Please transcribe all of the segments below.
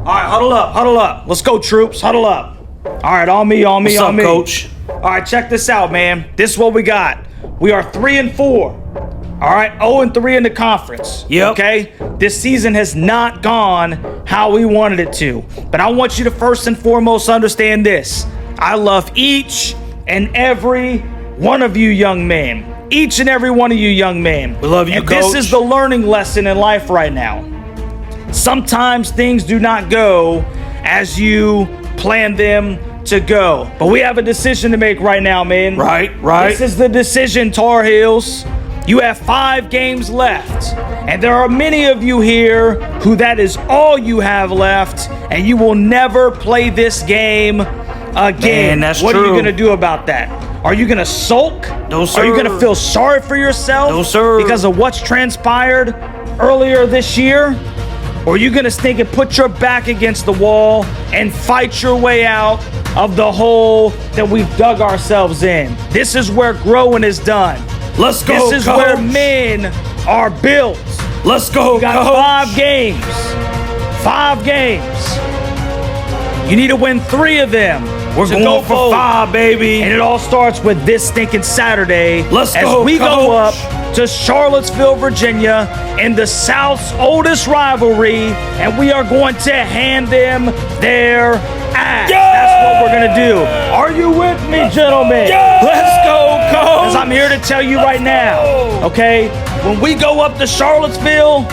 All right, huddle up, huddle up. Let's go, troops, huddle up. All right, on me, on me, What's on up, me. Coach? All right, check this out, man. This is what we got. We are 3-4. All right, 0-3 in the conference. Yep. Okay? This season has not gone how we wanted it to. But I want you to first and foremost understand this. I love each and every one of you young men. Each and every one of you young men. We love you, and Coach. This is the learning lesson in life right now. Sometimes things do not go as you plan them to go. But we have a decision to make right now, man. Right. This is the decision, Tar Heels. You have 5 games left. And there are many of you here who that is all you have left. And you will never play this game again. Man, that's what true. are you going to do about that? Are you going to sulk? No, sir. Are you going to feel sorry for yourself? No, sir. Because of what's transpired earlier this year? Or are you going to stink and put your back against the wall and fight your way out of the hole that we've dug ourselves in? This is where growing is done. Let's go, This is Coach. where men are built. Let's go, You got Coach. 5 games. 5 games. You need to win 3 of them. We're to going go for forward. 5, baby. And it all starts with this stinking Saturday. Let's as go, we go Coach. up to Charlottesville, Virginia, in the South's oldest rivalry, and we are going to hand them their ass. Yeah! That's what we're going to do. Are you with me, gentlemen? Yeah! Let's go, Coach. Because I'm here to tell you right now, okay, when we go up to Charlottesville,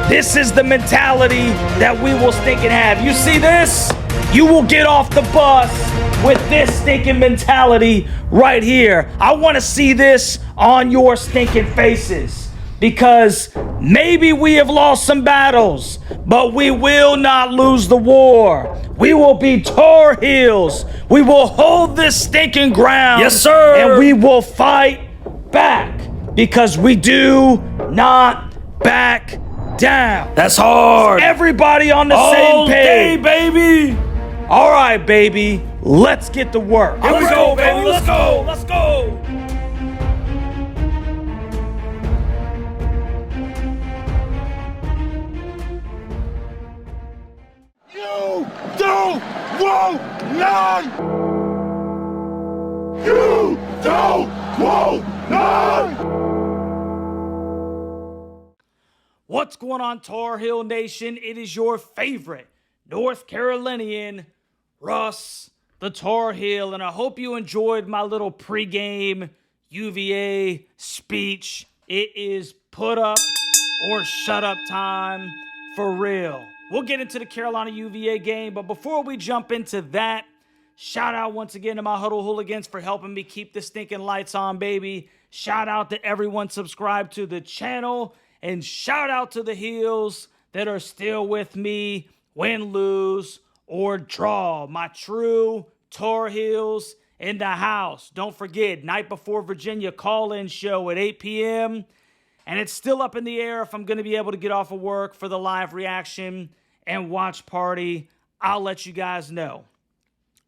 this is the mentality that we will stinking have. You see this? You will get off the bus with this stinking mentality right here. I want to see this on your stinking faces, because maybe we have lost some battles, but we will not lose the war. We will be Tar Heels. We will hold this stinking ground. Yes, sir. And we will fight back, because we do not back down. That's hard. Everybody on the All same day, page. baby. All right, baby. Let's get to work. Here we Let's go, baby. Let's go. Let's go. You don't want none! You don't want none! What's going on, Tar Heel Nation? It is your favorite North Carolinian, Russ, the Tar Heel, and I hope you enjoyed my little pregame UVA speech. It is put up or shut up time for real. We'll get into the Carolina UVA game, but before we jump into that, shout out once again to my Huddle Hooligans for helping me keep the stinking lights on, baby. Shout out to everyone subscribed to the channel, and shout out to the Heels that are still with me, win, lose, or draw. My true Tar Heels in the house. Don't forget, night before Virginia call-in show at 8 p.m., and it's still up in the air if I'm going to be able to get off of work for the live reaction and watch party. I'll let you guys know.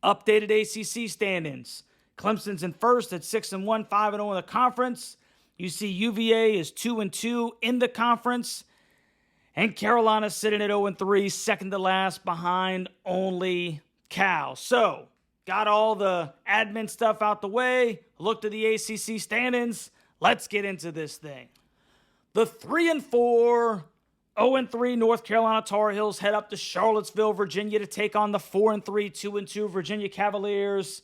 Updated ACC standings. Clemson's in first at 6-1, 5-0 in the conference. You see UVA is 2-2 in the conference. And Carolina's sitting at 0-3, second to last behind only Cal. So, got all the admin stuff out the way. Looked at the ACC standings. Let's get into this thing. The 3-4, 0-3 North Carolina Tar Heels head up to Charlottesville, Virginia to take on the 4-3, 2-2 Virginia Cavaliers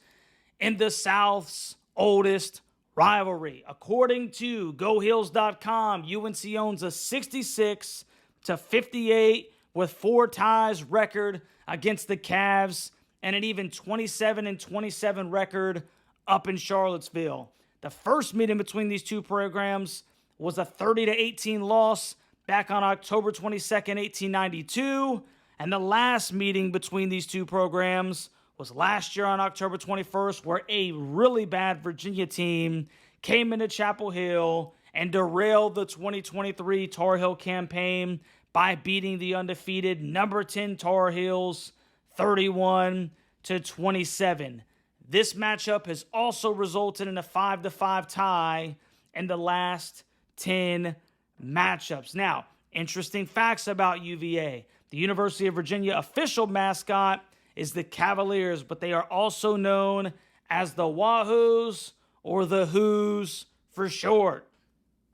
in the South's oldest rivalry. According to GoHeels.com, UNC owns a 66-58 with 4 ties record against the Cavs and an even 27-27 record up in Charlottesville. The first meeting between these two programs was a 30-18 loss back on October 22nd, 1892. And the last meeting between these two programs was last year on October 21st, where a really bad Virginia team came into Chapel Hill and derailed the 2023 Tar Heel campaign by beating the undefeated number 10 Tar Heels 31-27. This matchup has also resulted in a 5-5 tie in the last 10 matchups. Now, interesting facts about UVA. The University of Virginia official mascot is the Cavaliers, but they are also known as the Wahoos or the Whoos for short.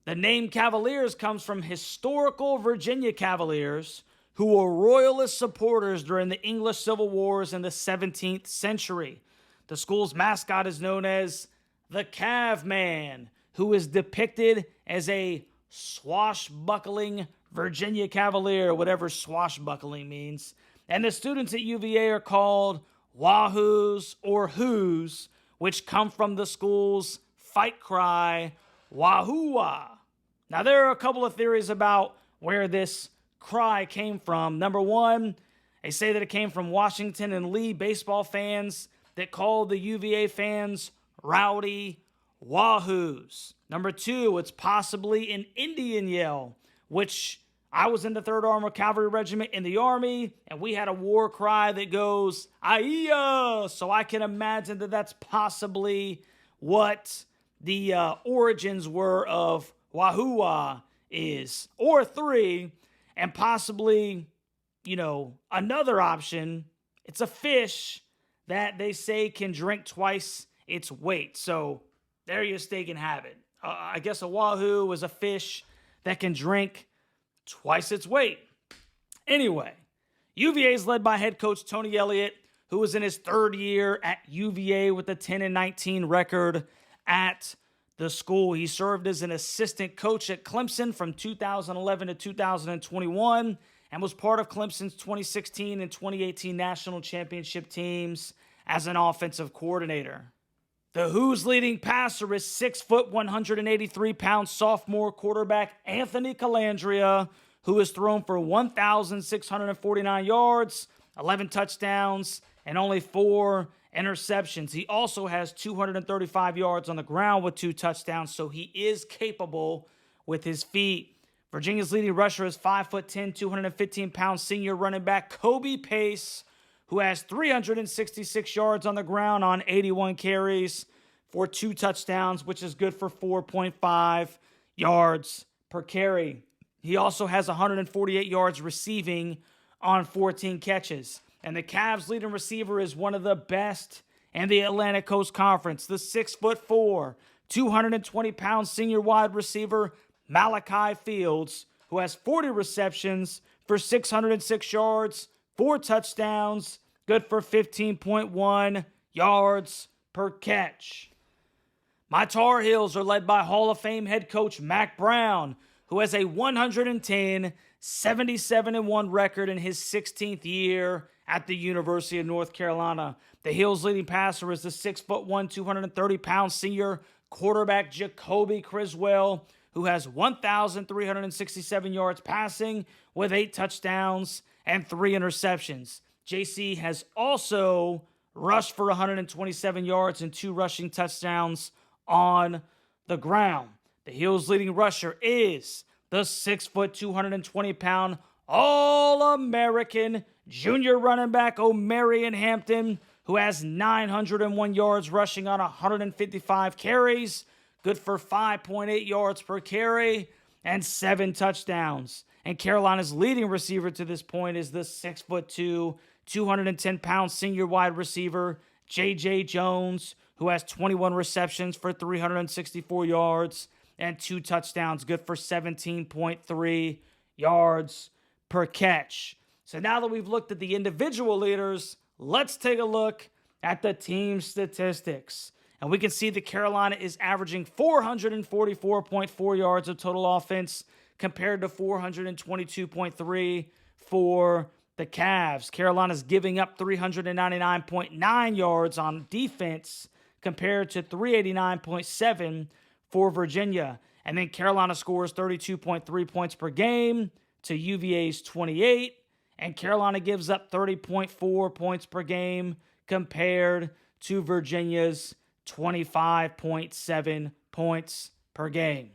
The name Cavaliers comes from historical Virginia Cavaliers, who were royalist supporters during the English Civil Wars in the 17th century. The school's mascot is known as the Caveman, who is depicted as a swashbuckling Virginia Cavalier, whatever swashbuckling means. And the students at UVA are called Wahoos or Whoos, which come from the school's fight cry, Wahoo-wah. Now, there are a couple of theories about where this cry came from. Number one, they say that it came from Washington and Lee baseball fans that called the UVA fans rowdy Wahoos. Number two, it's possibly an Indian yell, which I was in the 3rd Armored Cavalry Regiment in the Army, and we had a war cry that goes, Aiya! So I can imagine that that's possibly what the origins were of Wahoo-wah is. Or three, and possibly, another option, it's a fish that they say can drink twice its weight. So there you stay and have it. I guess a wahoo is a fish that can drink twice its weight. Anyway, UVA is led by head coach Tony Elliott, who was in his 3rd year at UVA with a 10-19 record at the school. He served as an assistant coach at Clemson from 2011 to 2021 and was part of Clemson's 2016 and 2018 national championship teams as an offensive coordinator. The Who's leading passer is 6 foot, 183-pound sophomore quarterback Anthony Calandria, who has thrown for 1,649 yards, 11 touchdowns, and only 4 interceptions. He also has 235 yards on the ground with 2 touchdowns, so he is capable with his feet. Virginia's leading rusher is 5'10", 215-pound senior running back Kobe Pace, who has 366 yards on the ground on 81 carries for 2 touchdowns, which is good for 4.5 yards per carry. He also has 148 yards receiving on 14 catches. And the Cavs' leading receiver is one of the best in the Atlantic Coast Conference, the 6'4", 220-pound senior wide receiver Malachi Fields, who has 40 receptions for 606 yards, 4 touchdowns, good for 15.1 yards per catch. My Tar Heels are led by Hall of Fame head coach Mack Brown, who has a 110, 77-1 record in his 16th year at the University of North Carolina. The Heels' leading passer is the 6'1", 230-pound senior quarterback Jacoby Criswell, who has 1,367 yards passing with 8 touchdowns and 3 interceptions. JC has also rushed for 127 yards and 2 rushing touchdowns on the ground. The Heels' leading rusher is the 6', 220-pound All-American junior running back O'Marion Hampton, who has 901 yards rushing on 155 carries, good for 5.8 yards per carry, and 7 touchdowns. And Carolina's leading receiver to this point is the 6'2", 210-pound senior wide receiver J.J. Jones, who has 21 receptions for 364 yards and 2 touchdowns, good for 17.3 yards per catch. So now that we've looked at the individual leaders, let's take a look at the team statistics. And we can see that Carolina is averaging 444.4 yards of total offense compared to 422.3 for the Cavs. Carolina's giving up 399.9 yards on defense compared to 389.7 for Virginia. And then Carolina scores 32.3 points per game to UVA's 28. And Carolina gives up 30.4 points per game compared to Virginia's 25.7 points per game.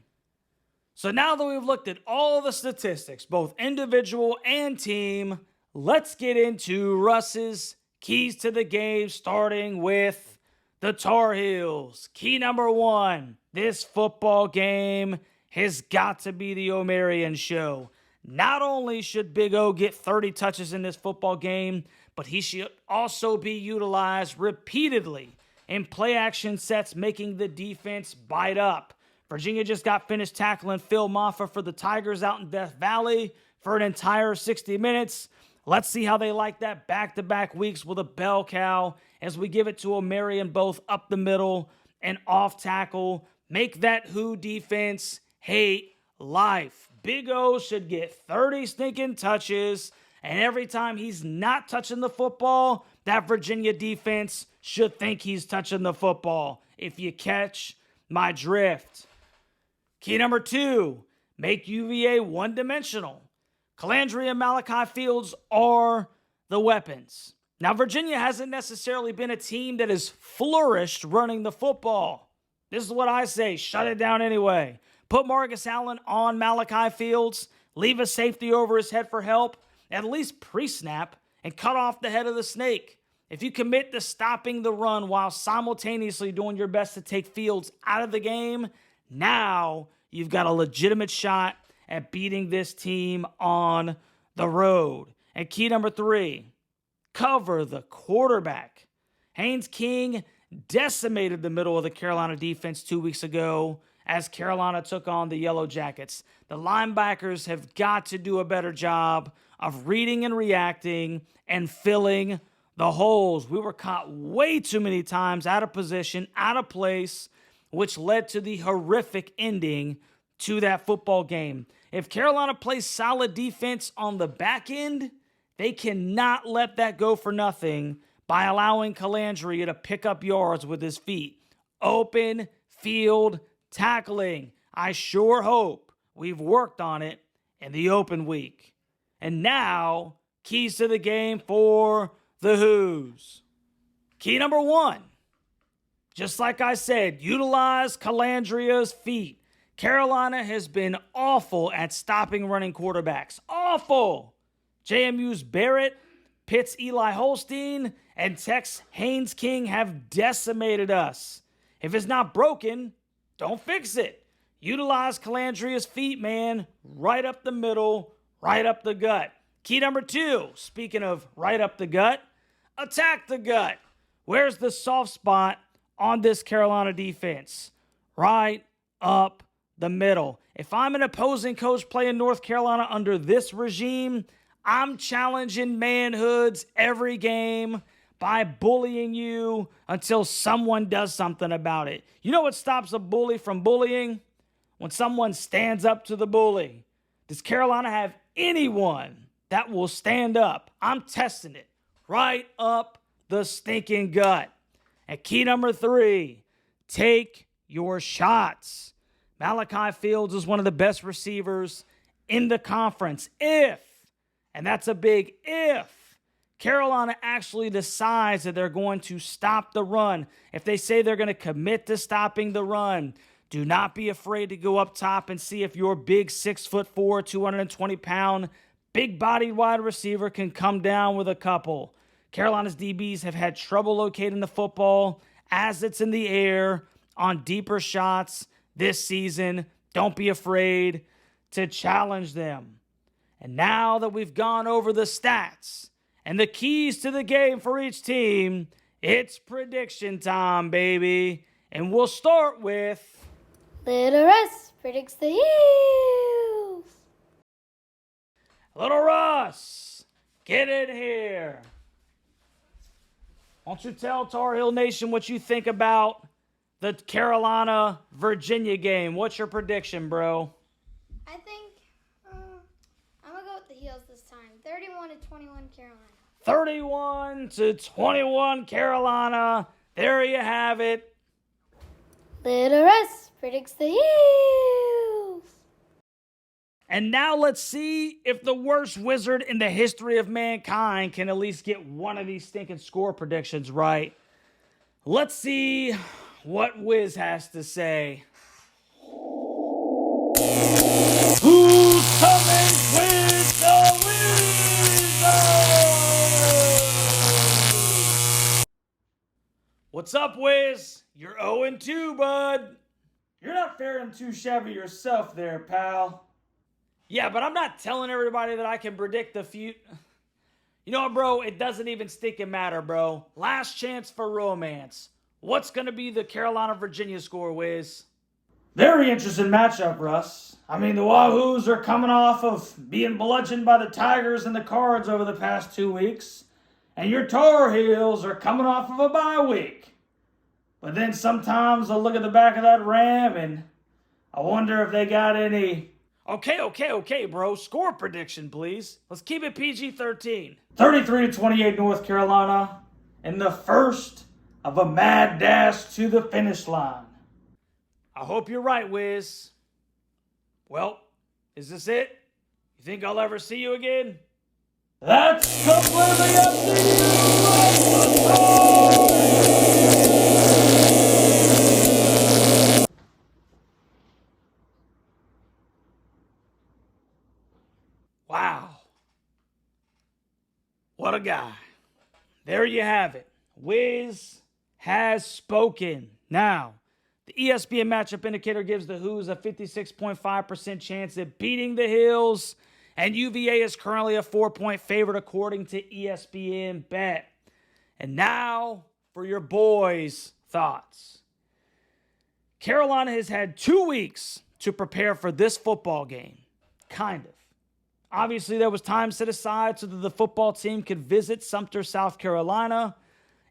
So now that we've looked at all the statistics, both individual and team, let's get into Russ's keys to the game, starting with the Tar Heels. Key number 1, this football game has got to be the O'Marion show. Not only should Big O get 30 touches in this football game, but he should also be utilized repeatedly in play action sets, making the defense bite up. Virginia just got finished tackling Phil Maffa for the Tigers out in Death Valley for an entire 60 minutes. Let's see how they like that back-to-back weeks with a bell cow as we give it to O'Marion both up the middle and off tackle. Make that Who defense hate life. Big O should get 30 stinking touches, and every time he's not touching the football, that Virginia defense should think he's touching the football, if you catch my drift. Key number 2, make UVA one-dimensional. Calandria and Malachi Fields are the weapons. Now, Virginia hasn't necessarily been a team that has flourished running the football. This is what I say, shut it down anyway. Put Marcus Allen on Malachi Fields, leave a safety over his head for help, at least pre-snap, and cut off the head of the snake. If you commit to stopping the run while simultaneously doing your best to take Fields out of the game, now you've got a legitimate shot at beating this team on the road. And key number 3, cover the quarterback. Haynes King decimated the middle of the Carolina defense 2 weeks ago as Carolina took on the Yellow Jackets. The linebackers have got to do a better job of reading and reacting and filling the holes. We were caught way too many times out of position, out of place, which led to the horrific ending to that football game. If Carolina plays solid defense on the back end, they cannot let that go for nothing by allowing Calandria to pick up yards with his feet. Open field tackling. I sure hope we've worked on it in the open week. And now, keys to the game for the Who's. Key number 1, just like I said, utilize Calandria's feet. Carolina has been awful at stopping running quarterbacks. Awful. JMU's Barrett, Pitt's Eli Holstein, and Tech's Haynes King have decimated us. If it's not broken, don't fix it. Utilize Calandria's feet, man. Right up the middle, right up the gut. Key number 2, speaking of right up the gut, attack the gut. Where's the soft spot on this Carolina defense? Right up the middle. If I'm an opposing coach playing North Carolina under this regime, I'm challenging manhoods every game by bullying you until someone does something about it. You know what stops a bully from bullying? When someone stands up to the bully. Does Carolina have anyone that will stand up? I'm testing it. Right up the stinking gut. And key number 3, take your shots. Malachi Fields is one of the best receivers in the conference. If, and that's a big if, Carolina actually decides that they're going to stop the run, if they say they're going to commit to stopping the run, do not be afraid to go up top and see if your big 6'4", 220-pound, big-bodied wide receiver can come down with a couple. Carolina's DBs have had trouble locating the football as it's in the air on deeper shots this season. Don't be afraid to challenge them. And now that we've gone over the stats and the keys to the game for each team, it's prediction time, baby. And we'll start with Little Russ predicts the Heels. Little Russ. Get in here. Why don't you tell Tar Heel Nation what you think about the Carolina-Virginia game? What's your prediction, bro? I think I'm going to go with the Heels this time. 31-21 Carolina. 31-21 Carolina. There you have it. Little Russ predicts the Heels. And now let's see if the worst wizard in the history of mankind can at least get one of these stinking score predictions right. Let's see what Wiz has to say. Who's coming with the Wizard? What's up, Wiz? You're 0-2, bud. You're not faring too shabby yourself there, pal. Yeah, but I'm not telling everybody that I can predict the future. You know what, bro? It doesn't even stinking matter, bro. Last chance for romance. What's going to be the Carolina-Virginia score, Wiz? Very interesting matchup, Russ. I mean, the Wahoos are coming off of being bludgeoned by the Tigers and the Cards over the past 2 weeks. And your Tar Heels are coming off of a bye week. But then sometimes I look at the back of that Ram and I wonder if they got any... Okay, bro. Score prediction, please. Let's keep it PG-13. 33-28 North Carolina in the first of a mad dash to the finish line. I hope you're right, Wiz. Well, is this it? You think I'll ever see you again? That's completely up to you. Wow. What a guy. There you have it. Wiz has spoken. Now, the ESPN matchup indicator gives the Hoos a 56.5% chance at beating the Heels, and UVA is currently a 4-point favorite according to ESPN Bet. And now for your boys' thoughts. Carolina has had 2 weeks to prepare for this football game. Kind of. Obviously, there was time set aside so that the football team could visit Sumter, South Carolina,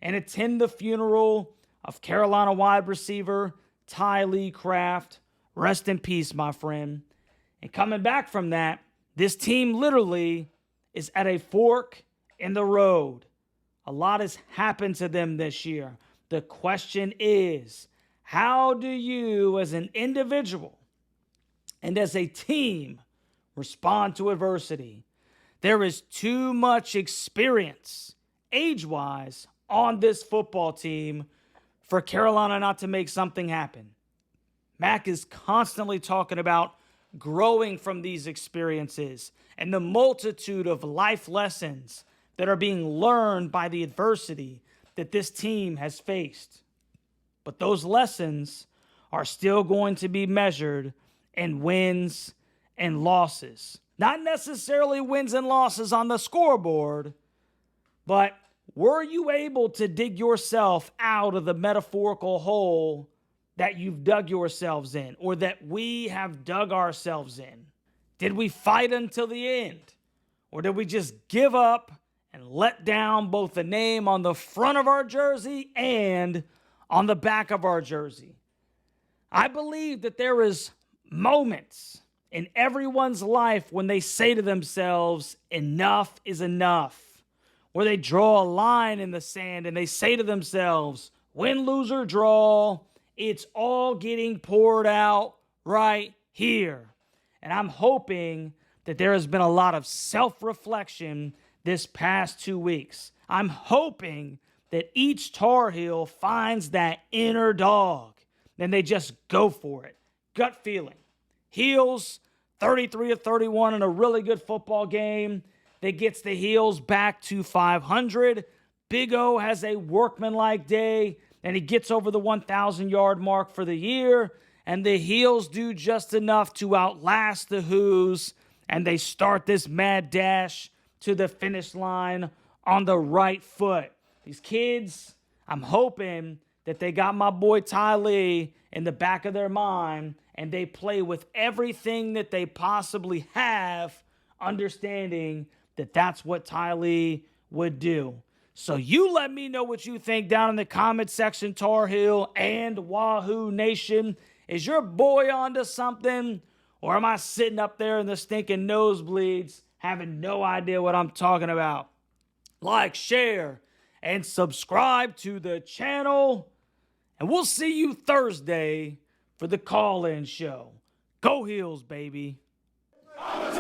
and attend the funeral of Carolina wide receiver Ty Lee Craft. Rest in peace, my friend. And coming back from that, this team literally is at a fork in the road. A lot has happened to them this year. The question is, how do you as an individual and as a team respond to adversity? There is too much experience, age-wise, on this football team for Carolina not to make something happen. Mac is constantly talking about growing from these experiences and the multitude of life lessons that are being learned by the adversity that this team has faced. But those lessons are still going to be measured in wins and losses. Not necessarily wins and losses on the scoreboard, but were you able to dig yourself out of the metaphorical hole that you've dug yourselves in, or that we have dug ourselves in? Did we fight until the end? Or did we just give up and let down both the name on the front of our jersey and on the back of our jersey? I believe that there is moments in everyone's life when they say to themselves, enough is enough. Where they draw a line in the sand and they say to themselves, win, lose, or draw, it's all getting poured out right here. And I'm hoping that there has been a lot of self-reflection this past 2 weeks. I'm hoping that each Tar Heel finds that inner dog. Then they just go for it. Gut feeling. Heels, 33-31 in a really good football game that gets the Heels back to 500. Big O has a workmanlike day, and he gets over the 1,000-yard mark for the year. And the Heels do just enough to outlast the Hoos, and they start this mad dash to the finish line on the right foot. These kids, I'm hoping that they got my boy Ty Lee in the back of their mind, and they play with everything that they possibly have, understanding that that's what Ty Lee would do. So you let me know what you think down in the comment section, Tar Heel and Wahoo Nation. Is your boy onto something? Or am I sitting up there in the stinking nosebleeds having no idea what I'm talking about? Like, share, and subscribe to the channel. And we'll see you Thursday for the call-in show. Go Heels, baby. I'm a